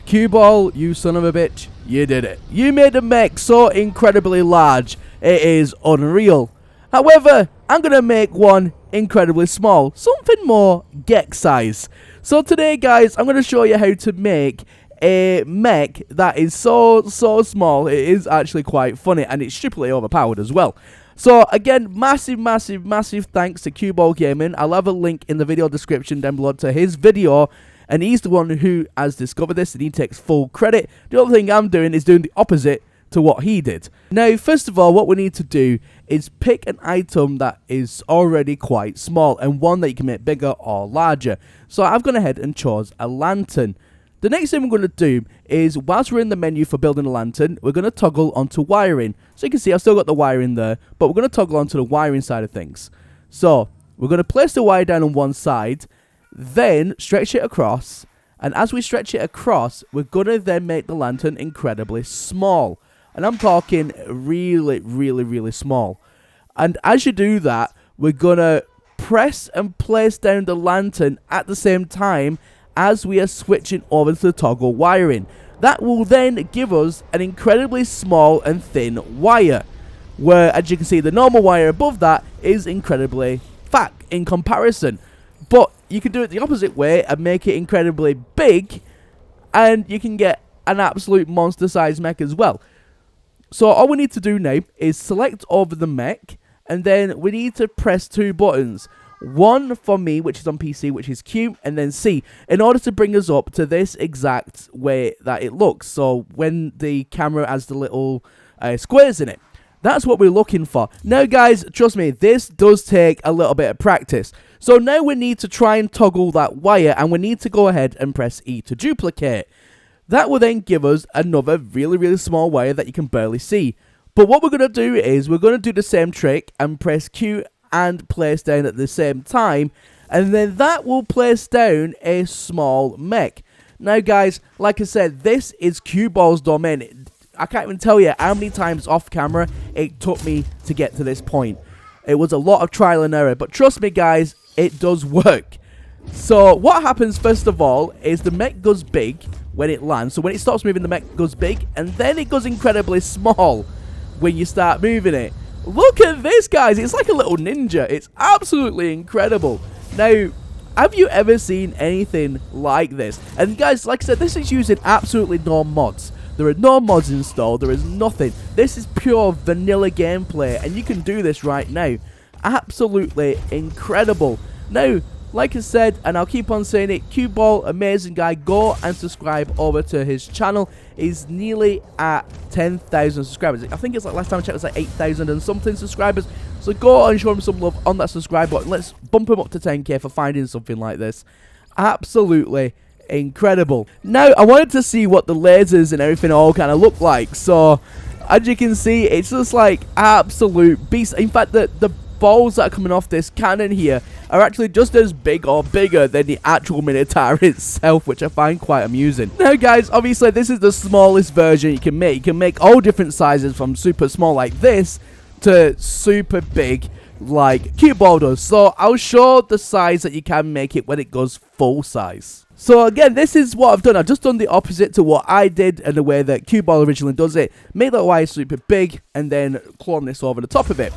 Cue Ball, you son of a bitch, you did it. You made the mech so incredibly large, it is unreal. However, I'm going to make one incredibly small, something more Gex size. So today guys, I'm going to show you how to make a mech that is so small, it is actually quite funny, and it's stupidly overpowered as well. So again, massive thanks to Cue Ball Gaming. I'll have a link in the video description down below to his video. And he's the one who has discovered this, and he takes full credit. The only thing I'm doing is doing the opposite to what he did. Now, first of all, what we need to do is pick an item that is already quite small, and one that you can make bigger or larger. So I've gone ahead and chose a lantern. The next thing we're going to do is, whilst we're in the menu for building a lantern, we're going to toggle onto wiring. So you can see I've still got the wiring there, but we're going to toggle onto the wiring side of things. So we're going to place the wire down on one side, then stretch it across, and as we stretch it across, we're gonna then make the lantern incredibly small, and I'm talking really small. And as you do that, we're gonna press and place down the lantern at the same time as we are switching over to the toggle wiring. That will then give us an incredibly small and thin wire, where as you can see the normal wire above that is incredibly fat in comparison. But you can do it the opposite way and make it incredibly big, and you can get an absolute monster size mech as well. So all we need to do now is select over the mech, and then we need to press two buttons. One for me, which is on PC, which is Q, and then C, in order to bring us up to this exact way that it looks. So when the camera has the little squares in it. That's what we're looking for. Now guys, trust me, this does take a little bit of practice. So now we need to try and toggle that wire, and we need to go ahead and press E to duplicate. That will then give us another really small wire that you can barely see. But what we're going to do is, we're going to do the same trick and press Q and place down at the same time, and then that will place down a small mech. Now guys, like I said, this is Cue Ball's domain. I can't even tell you how many times off camera it took me to get to this point. It was a lot of trial and error, but trust me guys, it does work. So what happens first of all is the mech goes big when it lands. So when it stops moving, the mech goes big, and then it goes incredibly small when you start moving it. Look at this guys, it's like a little ninja. It's absolutely incredible. Now, have you ever seen anything like this? And guys, like I said, this is using absolutely no mods. There are no mods installed, there is nothing. This is pure vanilla gameplay, and you can do this right now. Absolutely incredible. Now, like I said, and I'll keep on saying it, Cue Ball, amazing guy. Go and subscribe over to his channel. He's nearly at 10,000 subscribers. I think it's like last time I checked, it was like 8,000 and something subscribers. So go and show him some love on that subscribe button. Let's bump him up to 10k for finding something like this. Absolutely incredible. Now, I wanted to see what the lasers and everything all kind of look like. So, as you can see, it's just like absolute beast. In fact, the balls that are coming off this cannon here are actually just as big or bigger than the actual Minotaur itself, which I find quite amusing. Now guys, obviously this is the smallest version you can make. You can make all different sizes, from super small like this to super big like Cue Ball does. So I'll show the size that you can make it when it goes full size. So again, this is what I've done. I've just done the opposite to what I did in the way that Cue Ball originally does it. Make that wire super big and then clone this over the top of it.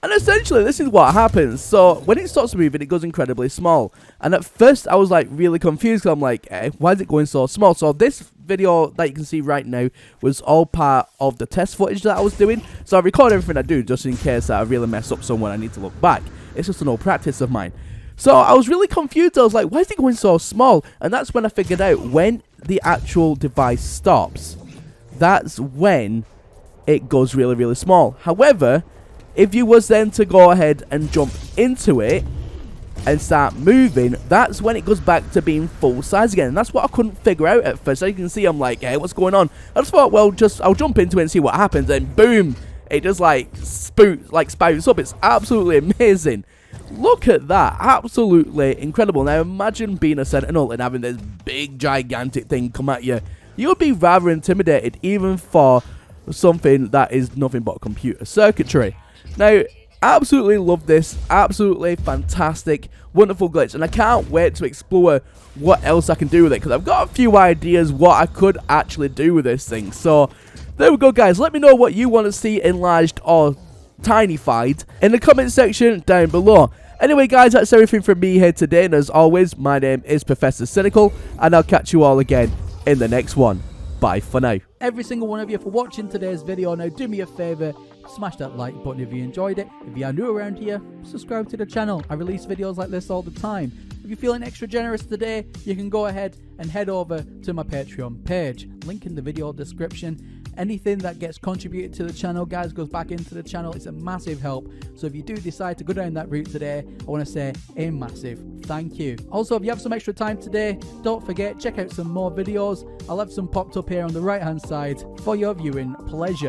And essentially, this is what happens. So, when it starts moving, it goes incredibly small. And at first, I was like really confused, because I'm like, why is it going so small? So, this video that you can see right now was all part of the test footage that I was doing. So, I record everything I do just in case that I really mess up somewhere I need to look back. It's just an old practice of mine. So, I was really confused. I was like, why is it going so small? And that's when I figured out when the actual device stops. That's when it goes really small. However, if you was then to go ahead and jump into it and start moving, that's when it goes back to being full size again. And that's what I couldn't figure out at first. As you can see, I'm like, hey, what's going on? I just thought, well, I'll jump into it and see what happens. And boom, it just like spouts up. It's absolutely amazing. Look at that. Absolutely incredible. Now imagine being a Sentinel and having this big gigantic thing come at you. You would be rather intimidated, even for something that is nothing but computer circuitry. Now, Absolutely love this. Absolutely fantastic, wonderful glitch, and I can't wait to explore what else I can do with it, because I've got a few ideas what I could actually do with this thing. So there we go, guys. Let me know what you want to see enlarged or tinified in the comment section down below. Anyway, guys, that's everything from me here today, and as always, my name is Professor Cynical, and I'll catch you all again in the next one. Bye for now. Every single one of you for watching today's video. Now do me a favour, smash that like button if you enjoyed it. If you are new around here, subscribe to the channel. I release videos like this all the time. If you're feeling extra generous today, you can go ahead and head over to my Patreon page. Link in the video description. Anything that gets contributed to the channel, guys, goes back into the channel. It's a massive help. So if you do decide to go down that route today, I want to say a massive thank you. Also, if you have some extra time today, don't forget, check out some more videos. I'll have some popped up here on the right hand side for your viewing pleasure.